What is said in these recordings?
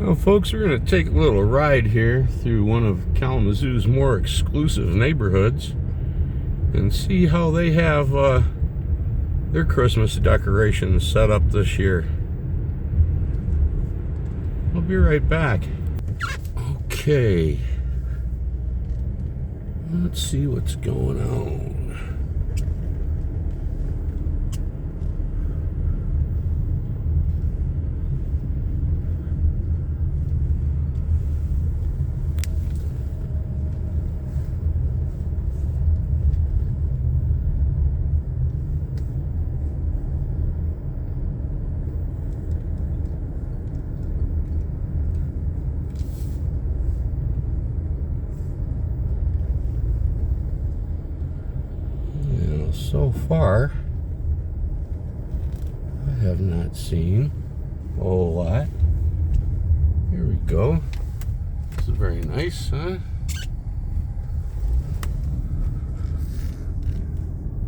Well, folks, we're going to take a little ride here through one of Kalamazoo's more exclusive neighborhoods and see how they have their Christmas decorations set up this year. I'll be right back. Okay. Let's see what's going on. So far, I have not seen a whole lot. Here we go. This is very nice, huh?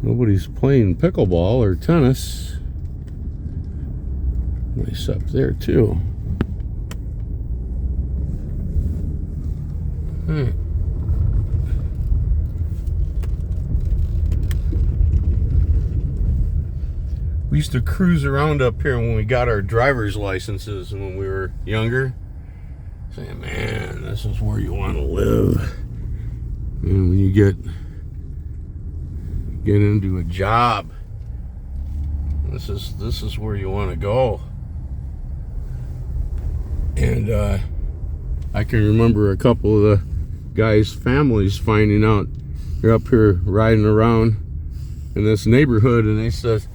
Nobody's playing pickleball or tennis. Nice up there, too. All right. We used to cruise around up here when we got our driver's licenses when we were younger, saying, man, this is where you want to live. And when you get into a job, this is where you want to go. And I can remember a couple of the guys' families finding out they're up here riding around in this neighborhood, and they said,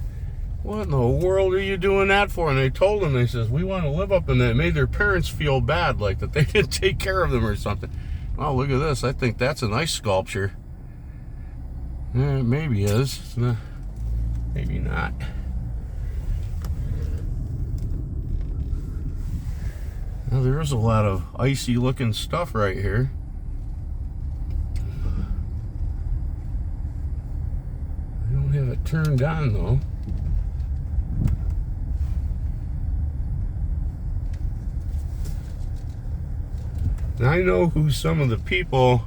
what in the world are you doing that for? And they told them, they says, we want to live up in that. It made their parents feel bad, like that they didn't take care of them or something. Oh, look at this. I think that's a nice sculpture. It maybe is. No, maybe not. Now, there is a lot of icy looking stuff right here. I don't have it turned on though. And I know who some of the people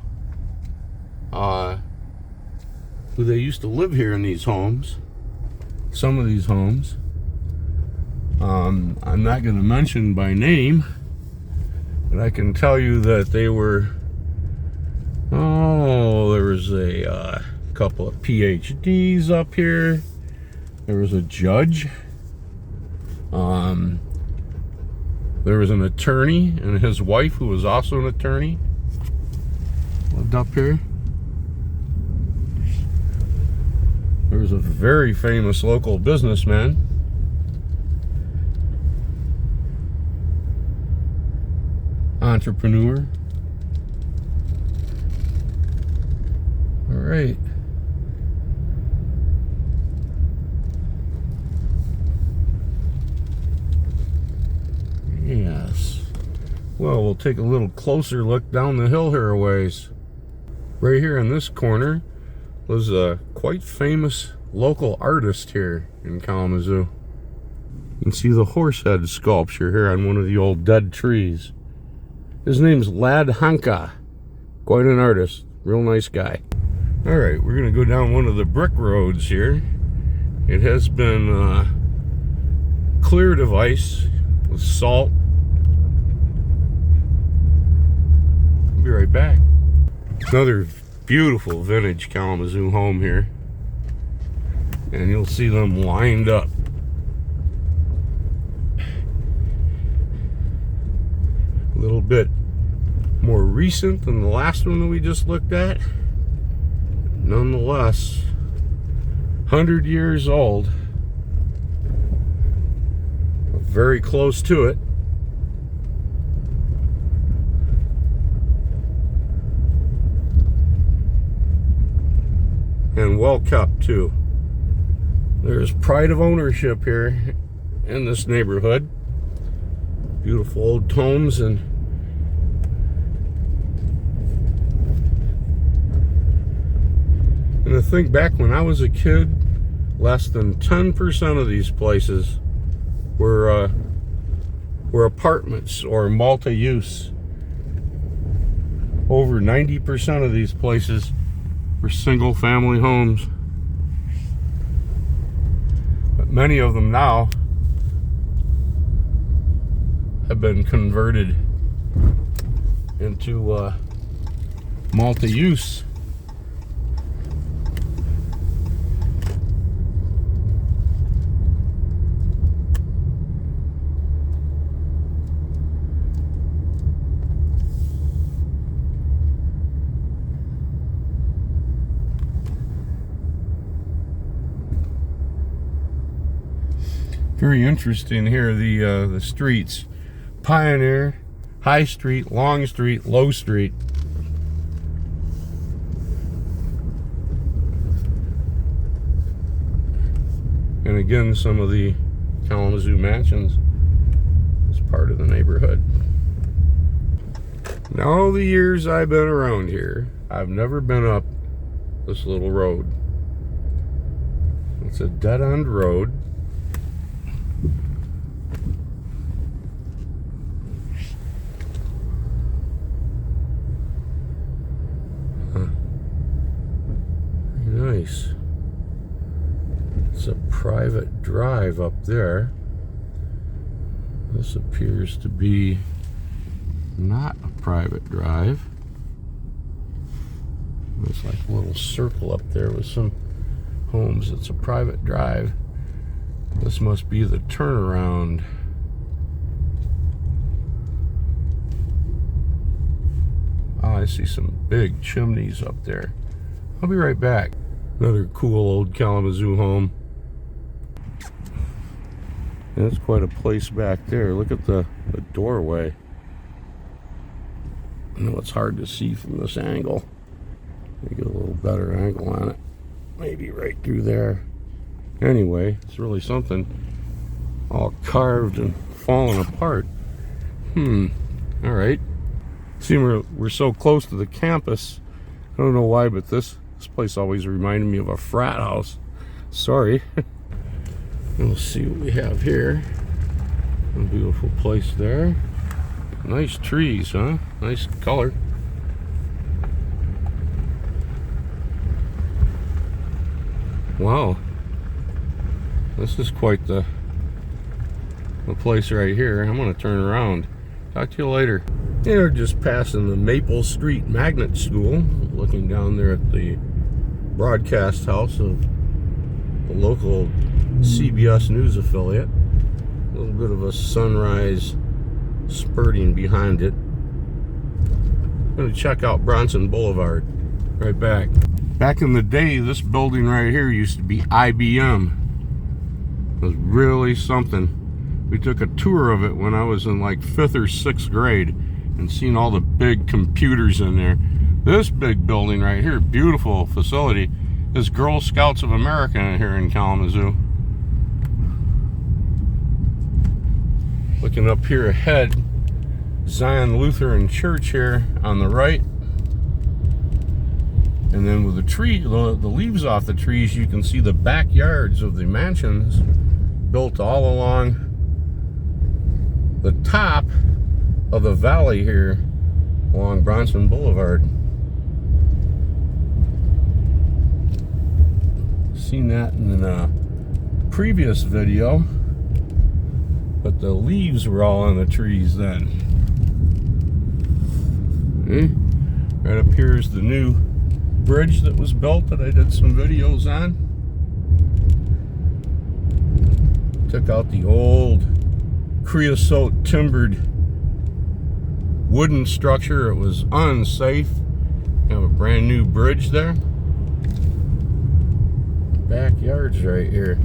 who they used to live here in these homes, some of these homes. I'm not going to mention by name, but I can tell you that they were, there was a couple of PhDs up here. There was a judge. There was an attorney and his wife, who was also an attorney, lived up here. There was a very famous local businessman. Entrepreneur. All right. Yes. Well, we'll take a little closer look down the hill here a ways. Right here in this corner was a quite famous local artist here in Kalamazoo. You can see the horse head sculpture here on one of the old dead trees. His name's Lad Hanka. Quite an artist. Real nice guy. Alright, we're going to go down one of the brick roads here. It has been cleared of ice with salt. I'll be right back. Another beautiful vintage Kalamazoo home here. And you'll see them lined up. A little bit more recent than the last one that we just looked at. Nonetheless, 100 years old. Very close to it. And well kept too. There's pride of ownership here in this neighborhood. Beautiful old homes, and I think back when I was a kid, less than 10% of these places were were apartments or multi-use. Over 90% of these places were single-family homes. But many of them now have been converted into multi-use. Very interesting here, the streets. Pioneer, High Street, Long Street, Low Street. And again, some of the Kalamazoo mansions is part of the neighborhood. In all the years I've been around here, I've never been up this little road. It's a dead-end road. Nice. It's a private drive up there. This appears to be not a private drive. There's like a little circle up there with some homes. It's a private drive. This must be the turnaround. Oh, I see some big chimneys up there. I'll be right back. Another cool old Kalamazoo home. That's quite a place back there. Look at the doorway. I know it's hard to see from this angle. Let me get a little better angle on it. Maybe right through there. Anyway, it's really something. All carved and falling apart. Alright. See, we're so close to the campus. I don't know why, but this place always reminded me of a frat house. Sorry. We'll see what we have here. A beautiful place there. Nice trees, huh? Nice color. Wow. This is quite the place right here. I'm going to turn around. Talk to you later. They're just passing the Maple Street Magnet School, looking down there at the broadcast house of the local CBS News affiliate. A little bit of a sunrise spurting behind it. I'm going to check out Bronson Boulevard. Right back. Back in the day, this building right here used to be IBM. It was really something. We took a tour of it when I was in like 5th or 6th grade and seen all the big computers in there. This big building right here, beautiful facility, is Girl Scouts of America here in Kalamazoo. Looking up here ahead, Zion Lutheran Church here on the right. And then with the leaves off the trees, you can see the backyards of the mansions built all along the top of the valley here along Bronson Boulevard. Seen that in a previous video, but the leaves were all on the trees then. Okay. Right up here is the new bridge that was built that I did some videos on. Took out the old creosote timbered wooden structure. It was unsafe. We have a brand new bridge there. Backyards right here.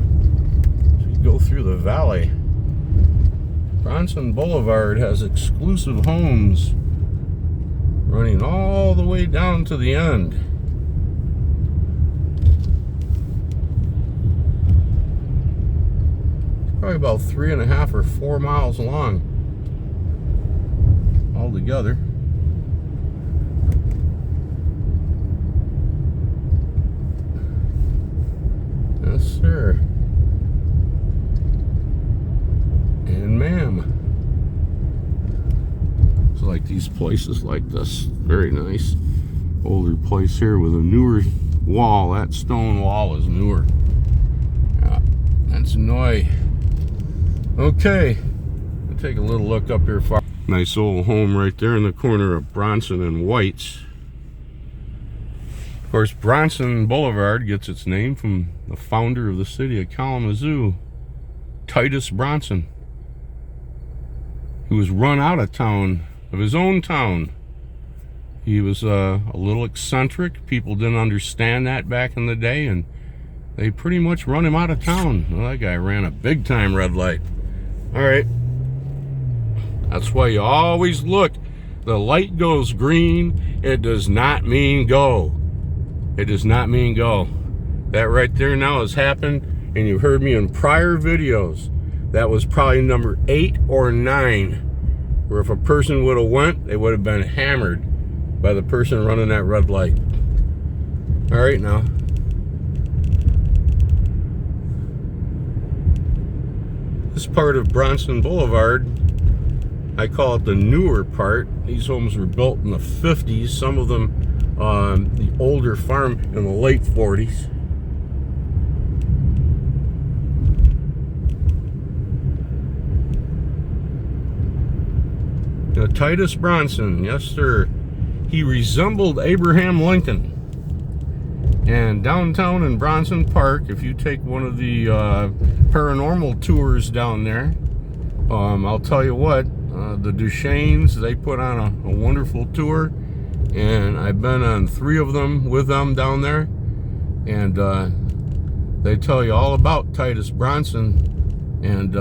So you go through the valley. Bronson Boulevard has exclusive homes running all the way down to the end. Probably about 3.5 or 4 miles long altogether. Yes, sir. And ma'am. like these places like this. Very nice. Older place here with a newer wall. That stone wall is newer. Yeah, that's Noy. Okay, we'll take a little look up here far. Nice old home right there in the corner of Bronson and White's. Of course, Bronson Boulevard gets its name from the founder of the city of Kalamazoo, Titus Bronson, who was run out of town, of his own town. He was a little eccentric. People didn't understand that back in the day, and they pretty much run him out of town. Well, that guy ran a big time red light. All right, that's why you always look. The light goes green, it does not mean go. It does not mean go. That right there now has happened, and you heard me in prior videos. That was probably number 8 or 9, where if a person would have went, they would have been hammered by the person running that red light. All right, now. This part of Bronson Boulevard, I call it the newer part. These homes were built in the 50s. Some of them, the older farm in the late 40s. Titus Bronson, yes sir. He resembled Abraham Lincoln. And downtown in Bronson Park, if you take one of the paranormal tours down there, I'll tell you what, the Duchesnes, they put on a wonderful tour, and I've been on 3 of them with them down there, and they tell you all about Titus Bronson and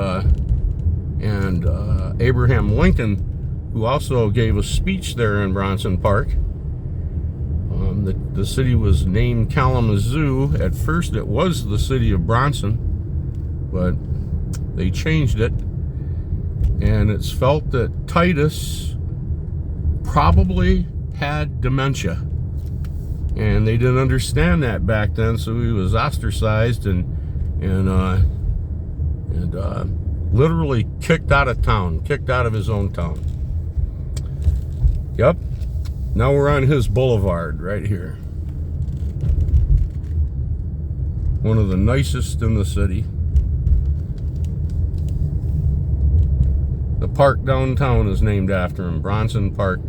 Abraham Lincoln, who also gave a speech there in Bronson Park. The city was named Kalamazoo. At first it was the city of Bronson, but they changed it, and it's felt that Titus probably had dementia, and they didn't understand that back then, so he was ostracized and literally kicked out of town, kicked out of his own town. Yep. Now we're on his boulevard right here. One of the nicest in the city. The park downtown is named after him, Bronson Park.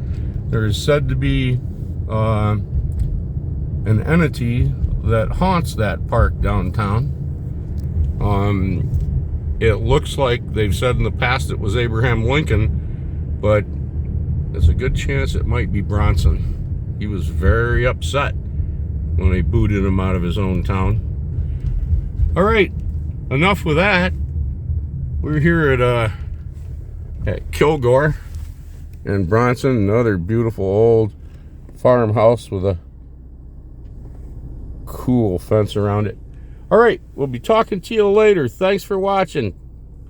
There is said to be an entity that haunts that park downtown. It looks like they've said in the past it was Abraham Lincoln, but there's a good chance it might be Bronson. He was very upset when they booted him out of his own town. All right, enough with that. We're here at Kilgore in Bronson, another beautiful old farmhouse with a cool fence around it. All right, we'll be talking to you later. Thanks for watching.